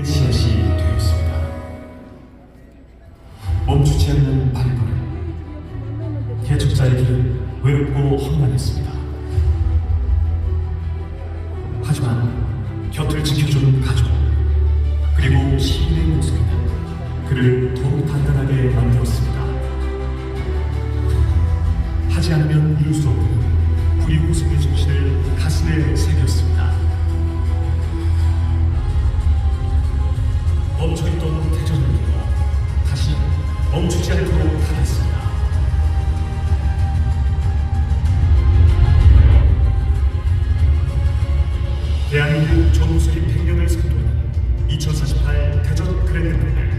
씨앗이 되었습니다. 멈추지 않는 발걸음. 개척자의 길은 외롭고 험난했습니다. 하지만 곁을 지켜주는 가족, 그리고 시인의 목소리는 그를 더욱 단단하게 만들었습니다. 하지 않으면 이룰 수 없는 구리구속의 정신을 가슴에 새겼습니다. 멈춰있던 대전을 두고 다시 멈추지 않도록 하겠습니다. 대한민국 전우수립 100년을 선도하는 2048 대전 그랜드 페널.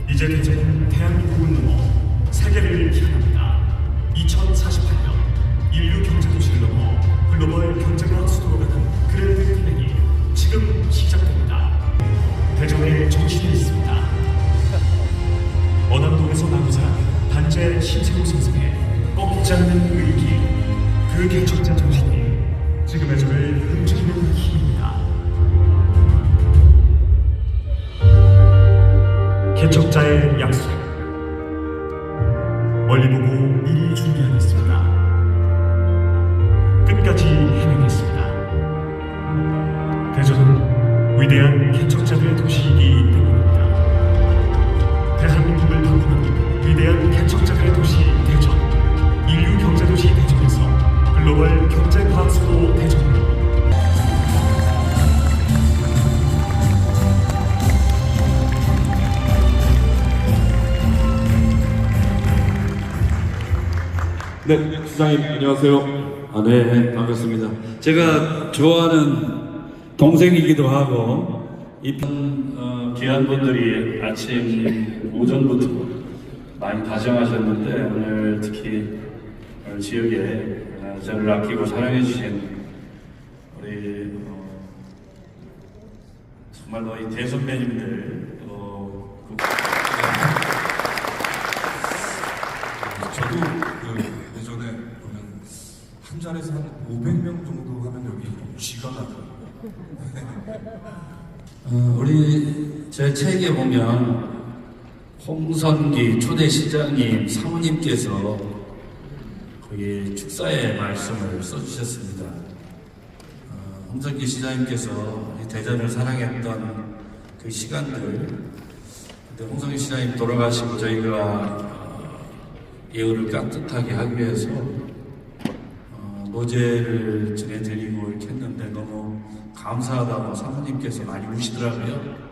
이제 대전은 대한민국을 넘어 세계를 향합니다. 2048년 인류 경제도시를 넘어 글로벌 경제과 수도로 가는 그랜드 페널이 지금 시작됩니다. 대전에 정신이 있습니다. 원암동에서 나온 사람 단재 심세호 선생의 꺾이지 않는 의기, 그 개척자 정신이 지금의 저를 움직이는 힘입니다. 개척자의 약속. 멀리 보고 미리 준비하겠습니다. 끝까지 해내겠습니다. 대전은 위대한 개척자들의 도시이기 때문입니다. 대한민국을 바꾸는 위대한 개척자들의 도시 대전, 인류 경제도시 대전에서 글로벌 경제과학수도 대전으로 네, 시장님 안녕하세요. 네, 반갑습니다. 제가 좋아하는 동생이기도 하고 귀한 분들이 아침 오전부터 많이 다정하셨는데 오늘 특히 지역에 저를 아끼고 사랑해 주신 우리 정말로 이 대선배님들 저도 예전에 보면 한 자리에서 한 500명 정도 하면 여기 쥐가 나더라고요. 우리 제 책에 보면 홍선기 초대 시장님 사모님께서 거기 축사의 말씀을 써주셨습니다. 홍선기 시장님께서 대전을 사랑했던 그 시간들, 그때 홍선기 시장님 돌아가시고 저희가 예우를 깍듯하게 하기 위해서 노제를 전해드리고 이렇게 했는데 너무 감사하다고 사모님께서 많이 우시더라고요.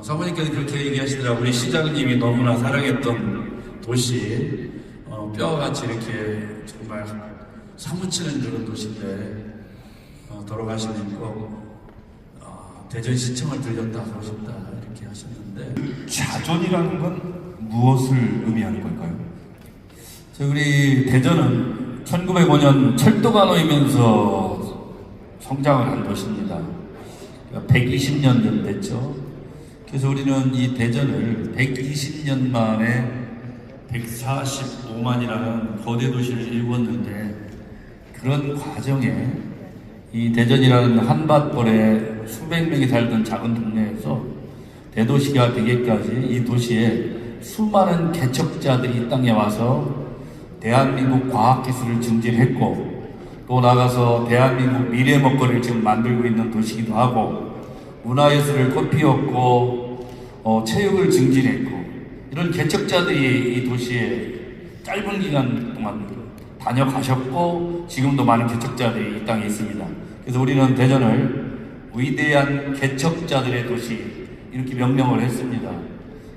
사모님께서 그렇게 얘기하시더라고요. 우리 시장님이 너무나 사랑했던 도시, 뼈같이 이렇게 정말 사무치는 그런 도시인데 돌아가시는 꼭 대전시청을 들렸다 하고 싶다 이렇게 하셨는데, 자전이라는 건 무엇을 의미하는 걸까요? 우리 대전은 1905년 철도가 놓이면서 성장을 한 도시입니다. 120년 전 됐죠. 그래서 우리는 이 대전을 120년 만에 145만이라는 거대 도시를 이루었는데, 그런 과정에 이 대전이라는 한밭벌에 수백 명이 살던 작은 동네에서 대도시가 되기까지 이 도시에 수많은 개척자들이 이 땅에 와서 대한민국 과학기술을 증진했고, 또 나가서 대한민국 미래 먹거리를 지금 만들고 있는 도시이기도 하고, 문화예술을 꽃피웠고 체육을 증진했고, 이런 개척자들이 이 도시에 짧은 기간 동안 다녀가셨고 지금도 많은 개척자들이 이 땅에 있습니다. 그래서 우리는 대전을 위대한 개척자들의 도시 이렇게 명명을 했습니다.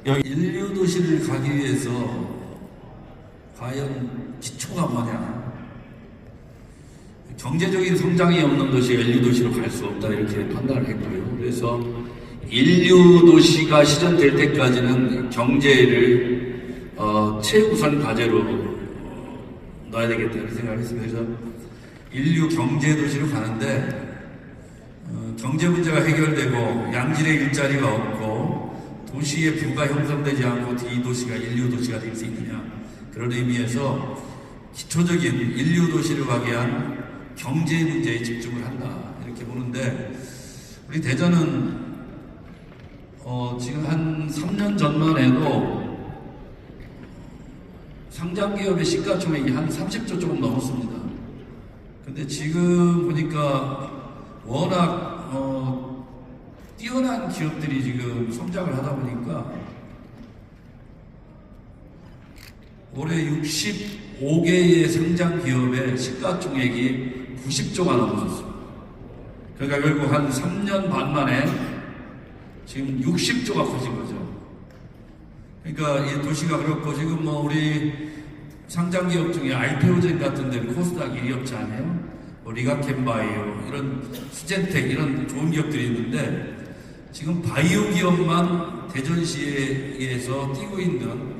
여기 인류 도시를 가기 위해서 과연 기초가 뭐냐? 경제적인 성장이 없는 도시가 인류 도시로 갈 수 없다 이렇게 판단을 했고요. 그래서 인류 도시가 실현될 때까지는 경제를 최우선 과제로 넣어야 되겠다 이렇게 생각을 했습니다. 그래서 인류 경제 도시로 가는데 경제 문제가 해결되고 양질의 일자리가 없고 도시의 부가 형성되지 않고 이 도시가 인류 도시가 될 수 있느냐, 그런 의미에서 기초적인 인류 도시를 가기 위한 경제 문제에 집중을 한다 이렇게 보는데, 우리 대전은 지금 한 3년 전만 해도 상장 기업의 시가총액이 한 30조 조금 넘었습니다. 근데 지금 보니까 워낙 뛰어난 기업들이 지금 성장을 하다 보니까 올해 65개의 상장 기업의 시가총액이 90조가 넘었습니다. 그러니까 결국 한 3년 반 만에 지금 60조가 커진 거죠. 그러니까 이 도시가 그렇고 지금 뭐 우리 상장 기업 중에 알테오젠 같은 데는 코스닥 1위 업체 아니에요? 뭐 리가켄바이오 이런 수젠텍 이런 좋은 기업들이 있는데 지금 바이오 기업만 대전시에서 뛰고 있는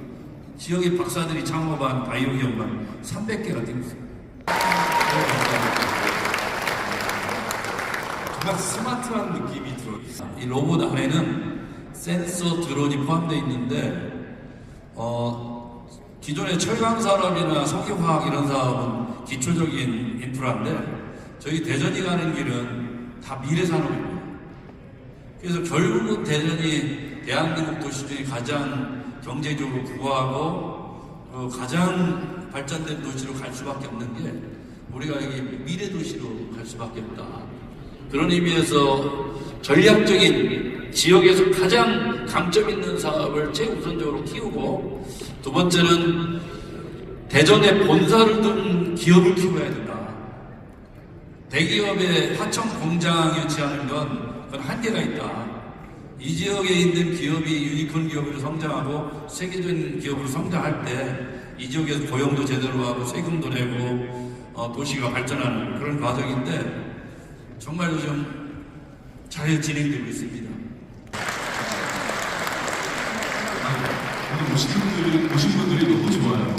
지역의 박사들이 창업한 바이오 기업만 300개가 뛰고 있습니다. 정말 스마트한 느낌이 들어요. 이 로봇 안에는 센서, 드론이 포함되어 있는데 기존의 철강 산업이나 석유화학 이런 사업은 기초적인 인프라인데 저희 대전이 가는 길은 다 미래 산업입니다. 그래서 결국은 대전이 대한민국 도시 중에 가장 경제적으로 부유하고 가장 발전된 도시로 갈 수밖에 없는 게 우리가 여기 미래 도시로 갈 수밖에 없다. 그런 의미에서 전략적인 지역에서 가장 강점 있는 사업을 최우선적으로 키우고 두 번째는 대전에 본사를 둔 기업을 키워야 된다. 대기업의 하청 공장에 유치하는 건 그건 한계가 있다. 이 지역에 있는 기업이 유니콘 기업으로 성장하고 세계적인 기업으로 성장할 때 이 지역에서 고용도 제대로 하고 세금도 내고 도시가 발전하는 그런 과정인데 정말 요즘 잘 진행되고 있습니다. 오늘 오신 분들이 너무 좋아요.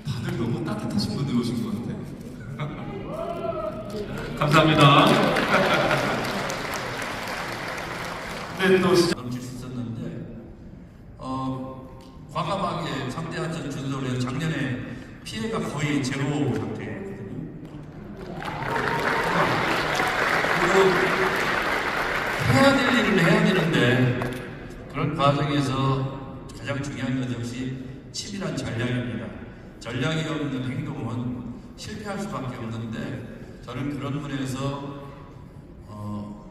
다들 너무 따뜻하신 분들 오신 것 같아요. 감사합니다. 네, 또 넘칠 수 있었는데 과감하게 상대한테 준소리에 작년에 피해가 거의 제로 상태였거든요. 그리고 해야 될 일은 해야 되는데 그런 과정에서 가장 중요한 것 역시 치밀한 전략입니다. 전략이 없는 행동은 실패할 수밖에 없는데 저는 그런 면에서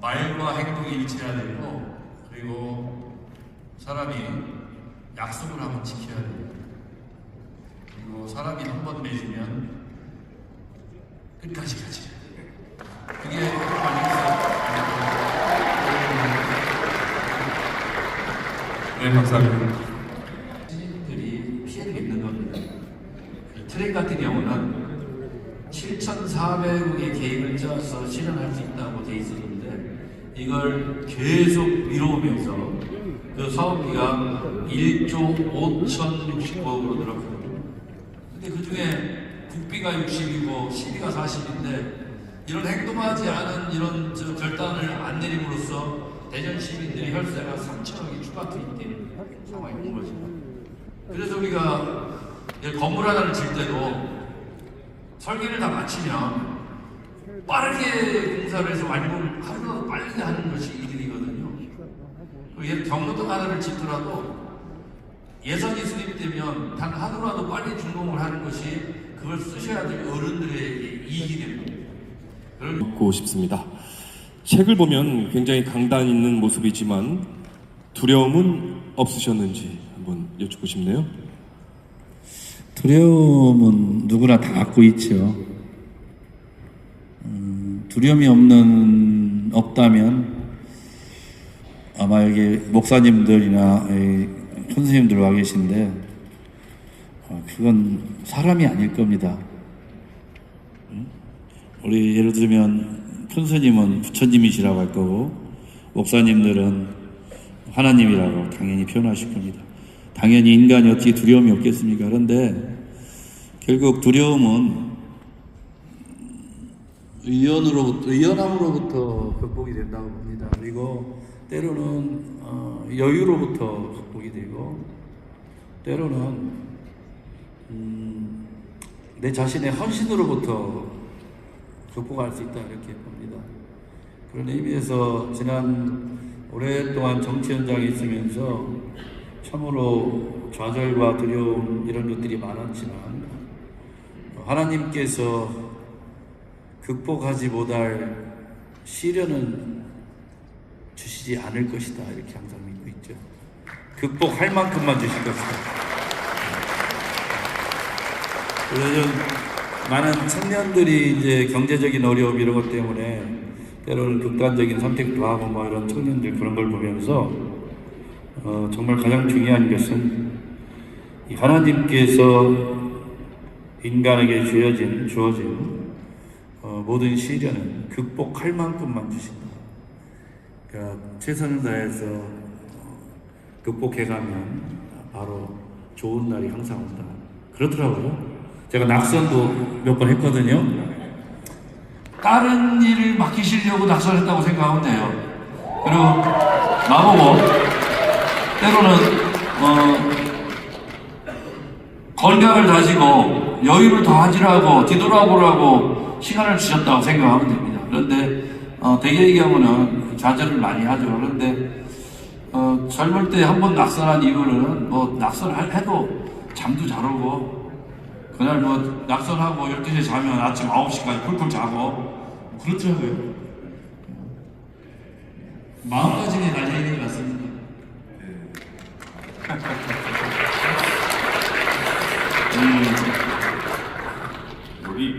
말과 행동이 일치해야 되고 그리고 사람이 약속을 한번 지켜야 됩니다. 그리고 사람이 한 번 맺으면 끝까지 가지. 그게 네, 감사합니다. 시민들이 피해를 입는 겁니다. 트랙 같은 경우는 7,400억의 계획을 짜서 실현할 수 있다고 돼 있었는데 이걸 계속 미뤄오면서 그 사업비가 1조 5,060억으로 늘었거든요. 근데 그 중에 국비가 60이고 시비가 40인데 이런 행동하지 않은 이런 결단을 안 내림으로써 대전 시민들이 혈세가 3천억이 추가 투입되는 상황이 온 것입니다. 그래서 우리가 건물 하나를 질 때도 설계를 다 마치면 빠르게 공사를 해서 완공을 하루라도 빨리 하는 것이 일이거든요. 예를 경로등 하나를 짓더라도 예산이 수립되면 단 하루라도 빨리 준공을 하는 것이 그걸 쓰셔야 될 어른들의 이익이 됩니다. 묻고 싶습니다. 책을 보면 굉장히 강단 있는 모습이지만 두려움은 없으셨는지 한번 여쭙고 싶네요. 두려움은 누구나 다 갖고 있죠. 두려움이 없다면 아마 여기 목사님들이나 선생님들 와 계신데 그건 사람이 아닐 겁니다. 우리 예를 들면 큰스님은 부처님이시라고 할 거고 목사님들은 하나님이라고 당연히 표현하실 겁니다. 당연히 인간이 어떻게 두려움이 없겠습니까? 그런데 결국 두려움은 의연함으로부터 극복이 된다고 봅니다. 그리고 때로는 여유로부터 극복이 되고 때로는 내 자신의 헌신으로부터 극복할 수 있다 이렇게 봅니다. 그런 의미에서 지난 오랫동안 정치 현장에 있으면서 참으로 좌절과 두려움 이런 것들이 많았지만 하나님께서 극복하지 못할 시련은 주시지 않을 것이다 이렇게 항상 믿고 있죠. 극복할 만큼만 주실 것이다. 요즘 많은 청년들이 이제 경제적인 어려움 이런 것 때문에 때로는 극단적인 선택도 하고 뭐 이런 청년들 그런 걸 보면서 정말 가장 중요한 것은 이 하나님께서 인간에게 주어진 모든 시련은 극복할 만큼만 주신다. 그러니까 최선을 다해서 극복해가면 바로 좋은 날이 항상 온다. 그렇더라고요. 제가 낙선도 몇 번 했거든요. 다른 일을 맡기시려고 낙선했다고 생각하면 돼요. 그리고 나보고 때로는 건강을 다지고 여유를 더하지라고 뒤돌아보라고 시간을 주셨다고 생각하면 됩니다. 그런데 대개의 경우는 좌절을 많이 하죠. 그런데 젊을 때 한 번 낙선한 이유는 뭐 낙선해도 잠도 잘 오고 그날 뭐 낙선하고 12시에 자면 아침 9시까지 쿨쿨 자고 그렇더라고요. 마음가짐이 달려있는 것 같습니다. 여기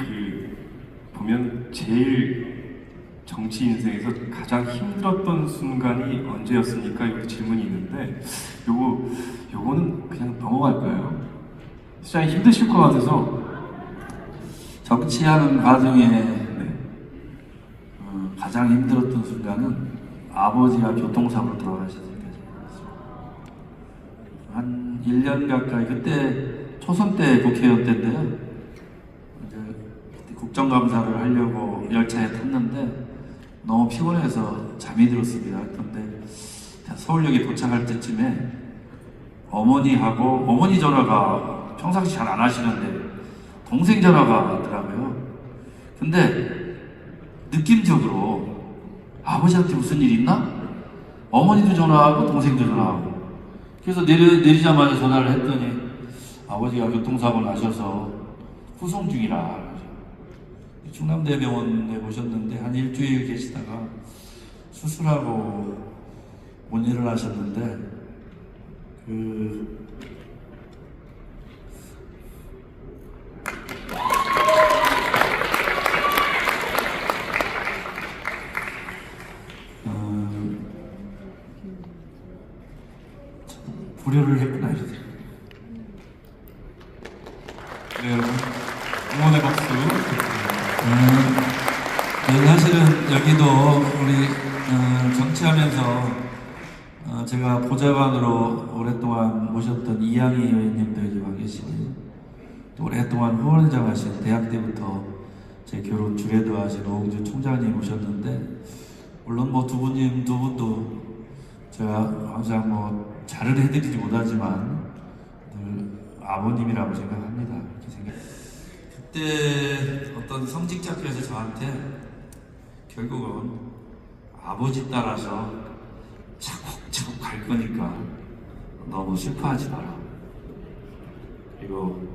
보면 제일 정치 인생에서 가장 힘들었던 순간이 언제였습니까? 이렇게 질문이 있는데 요거는 그냥 넘어갈까요? 시장이 힘드실 것 같아서. 정치하는 과정에 가장 힘들었던 순간은 아버지가 교통사고로 돌아가셨을 때였습니다. 한 1년 가까이 그때 초선 때 국회의원 때인데요. 그때 국정감사를 하려고 열차에 탔는데 너무 피곤해서 잠이 들었습니다. 그런데 서울역에 도착할 때쯤에 어머니 전화가 평상시 잘 안 하시는데 동생 전화가 왔더라고요. 근데 느낌적으로 아버지한테 무슨 일 있나? 어머니도 전화하고 동생도 전화하고. 그래서 내리자마자 전화를 했더니 아버지가 교통사고 나셔서 후송 중이라. 충남대병원에 모셨는데 한 일주일 계시다가 수술하고 못 일어나셨는데 불효를 했구나 이러더라고요. 네, 여러분 응원의 박수. 사실은 여기도 우리 정치하면서 제가 보좌관으로 오랫동안 모셨던 이양희 의원님도 여기 와 계시고 또 오랫동안 후원장 하신 대학 때부터 제 결혼 주례도 하신 오홍주 총장님 오셨는데 물론 뭐 두 분도 제가 항상 뭐 잘은 해드리지 못하지만 늘 아버님이라고 생각합니다. 그때 어떤 성직자께서 저한테 결국은 아버지 따라서 차곡차곡 갈 거니까 너무 슬퍼하지 마라. 그리고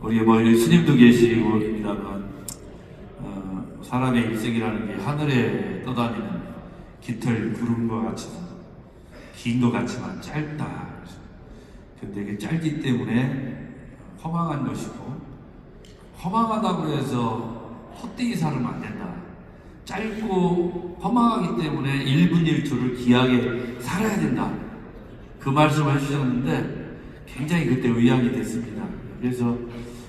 우리 뭐 스님도 계시고 입니다만 사람의 일생이라는 게 하늘에 떠다니는 깃털 구름과 같이 긴 것 같지만 짧다. 근데 이게 짧기 때문에 허망한 것이고 허망하다고 해서 헛되이 살면 안 된다. 짧고 허망하기 때문에 1분 1초를 귀하게 살아야 된다. 그 말씀을 해주셨는데 굉장히 그때 의향이 됐습니다. 그래서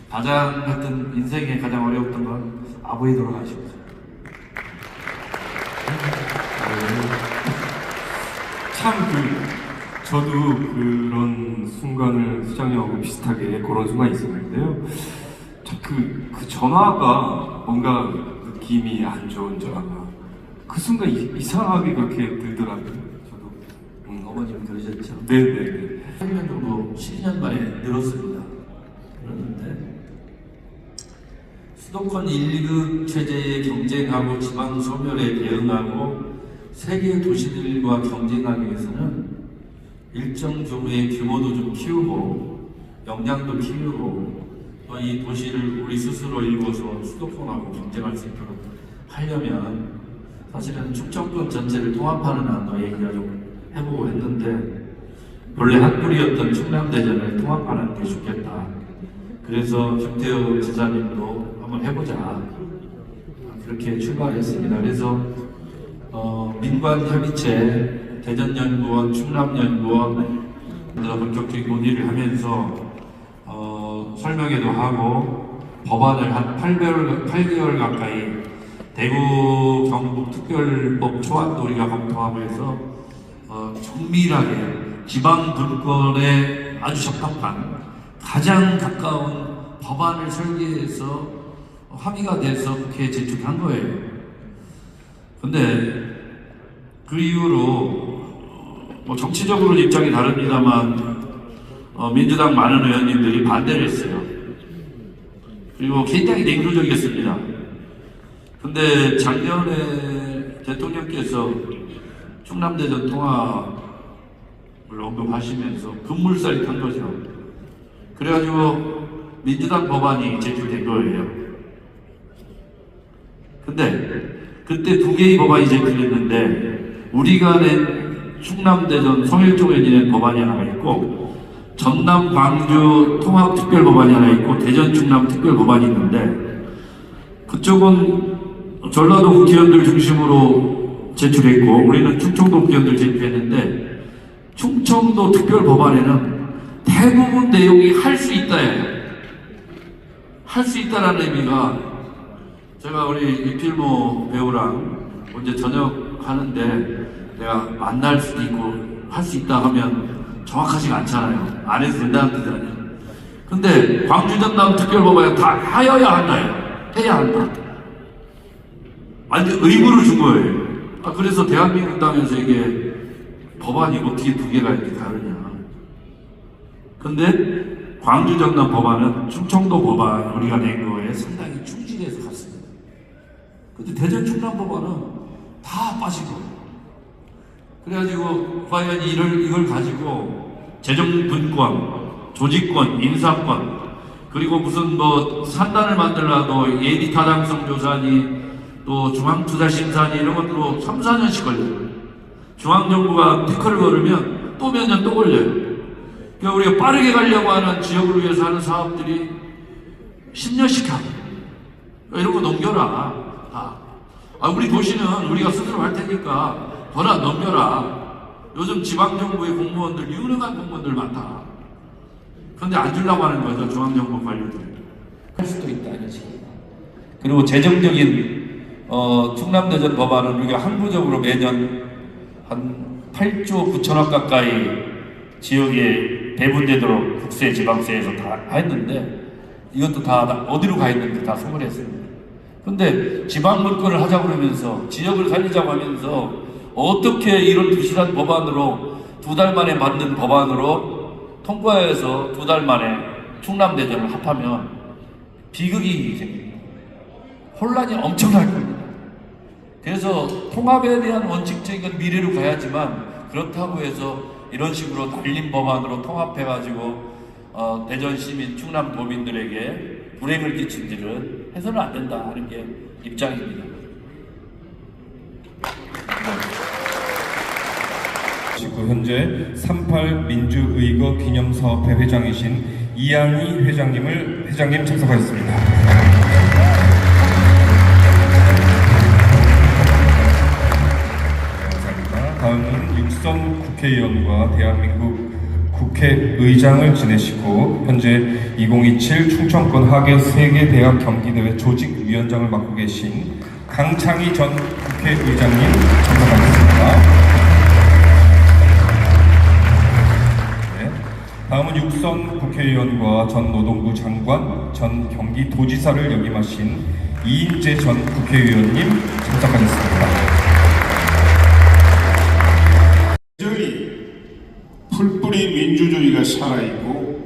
가장 하여튼 인생에 가장 어려웠던 건 아버지 돌아가시고 참 저도 그런 순간을 수장님하고 비슷하게 그런 순간이 있었는데요. 참 그 전화가 뭔가 느낌이 안 좋은 전화가 그 순간 이상하게 그렇게 들더라고요. 저도 어머님 그러셨죠? 네네. 8년 정도 12년 만에 늘었습니다. 그런데 수도권 1급 체제에 경쟁하고 지방 소멸에 대응하고 세계 도시들과 경쟁하기 위해서는 일정 규모의 규모도 좀 키우고 역량도 키우고 또 이 도시를 우리 스스로 일궈서 수도권하고 경쟁할 수 있도록 하려면 사실은 충청권 전체를 통합하는 안도 얘기가 좀 해보고 했는데 원래 한 뿌리였던 충남대전을 통합하는 게 좋겠다. 그래서 김태호 지사님도 한번 해보자. 그렇게 출발했습니다. 그래서 민관 협의체, 대전연구원, 충남연구원 본격적인 논의를 하면서 설명회도 하고 법안을 한 8개월 가까이 대구 경북특별법 초안도 우리가 검토하면서 정밀하게 지방 분권에 아주 적합한 가장 가까운 법안을 설계해서 합의가 돼서 국회에 제출한 거예요. 근데 그 이후로 뭐 정치적으로는 입장이 다릅니다만 민주당 많은 의원님들이 반대를 했어요. 그리고 굉장히 냉소적이었습니다. 근데 작년에 대통령께서 충남대전 통합을 언급하시면서 급물살이 탄 거죠. 그래가지고 민주당 법안이 제출된 거예요. 근데 그때 2개의 법안이 제출됐는데 우리가 낸 충남대전 성일종에 낸 법안이 하나 있고 전남 광주 통합특별법안이 하나 있고 대전 충남 특별법안이 있는데 그쪽은 전라도 국회의원들 중심으로 제출했고 우리는 충청도 국회의원들 제출했는데 충청도 특별법안에는 대부분 내용이 할 수 있다예요. 할 수 있다라는 의미가 제가 우리 이필모 배우랑 언제 저녁 하는데 내가 만날 수도 있고 할 수 있다 하면 정확하지가 않잖아요. 안 해도 된다는 뜻이 아니에요. 근데 광주 전남 특별법안에 다 하여야 한다요. 해야 한다. 완전 의무를 준 거예요. 그래서 대한민국 땅에서 이게 법안이 어떻게 2개가 이렇게 다르냐. 근데 광주 전남 법안은 충청도 법안 우리가 낸 거에 상당히 충실해서 갔습니다. 근데 대전 충남 법안은 다 빠진 거예요. 그래가지고 과연 이걸 가지고 재정분권, 조직권, 인사권 그리고 무슨 뭐 산단을 만들라도 예비타당성 조사니 또 중앙투자심사니 이런 것들로 3, 4년씩 걸려요. 중앙정부가 태클을 걸으면 또 몇 년 또 걸려요. 그러니까 우리가 빠르게 가려고 하는 지역을 위해서 하는 사업들이 10년씩 하고 이런 거 넘겨라. 우리 도시는 우리가 스스로 할 테니까 더나 넘겨라. 요즘 지방정부의 공무원들 유능한 공무원들 많다. 그런데 안 주려고 하는 거죠. 중앙정부 관료들. 할 수도 있다 이거지. 그리고 재정적인 충남대전 법안은 우리가 항구적으로 매년 한 8조 9천억 가까이 지역에 배분되도록 국세, 지방세에서 다 했는데 이것도 다 어디로 가 있는지 다 소멸했습니다. 근데 지방 물권을 하자고 그러면서 지역을 살리자고 하면서 어떻게 이런 부실한 법안으로 2달 만에 만든 법안으로 통과해서 2달 만에 충남대전을 합하면 비극이 생깁니다. 혼란이 엄청날 겁니다. 그래서 통합에 대한 원칙적인 미래로 가야지만 그렇다고 해서 이런 식으로 날린 법안으로 통합해가지고 대전 시민, 충남 도민들에게 불행을 끼친 일은 해서는 안 된다 하는 게 입장입니다. 현재 38 민주의거 기념사업회 회장이신 이양희 회장님 참석하셨습니다. 감사합니다. 다음은 육선 국회의원과 대한민국 국회의장을 지내시고 현재 2027 충청권 하계 세계대학 경기대회 조직위원장을 맡고 계신 강창희 전 국회의장님 참석하겠습니다. 다음은 육선 국회의원과 전 노동부 장관, 전 경기도지사를 역임하신 이인재 전 국회의원님 참석하겠습니다. 대전이 풀뿌리 민주주의가 살아있고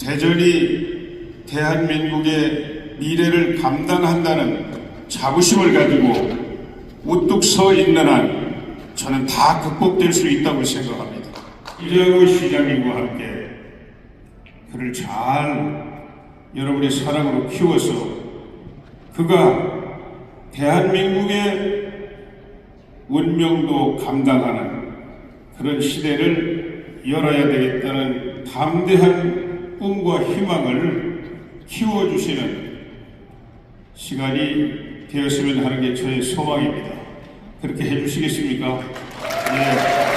대전이 대한민국의 미래를 감당한다는 자부심을 가지고 우뚝 서 있는 한 저는 다 극복될 수 있다고 생각합니다. 이재호 시장님과 함께 그를 잘 여러분의 사랑으로 키워서 그가 대한민국의 운명도 감당하는 그런 시대를 열어야 되겠다는 담대한 꿈과 희망을 키워주시는 시간이 되었으면 하는 게 저의 소망입니다. 그렇게 해주시겠습니까? 예.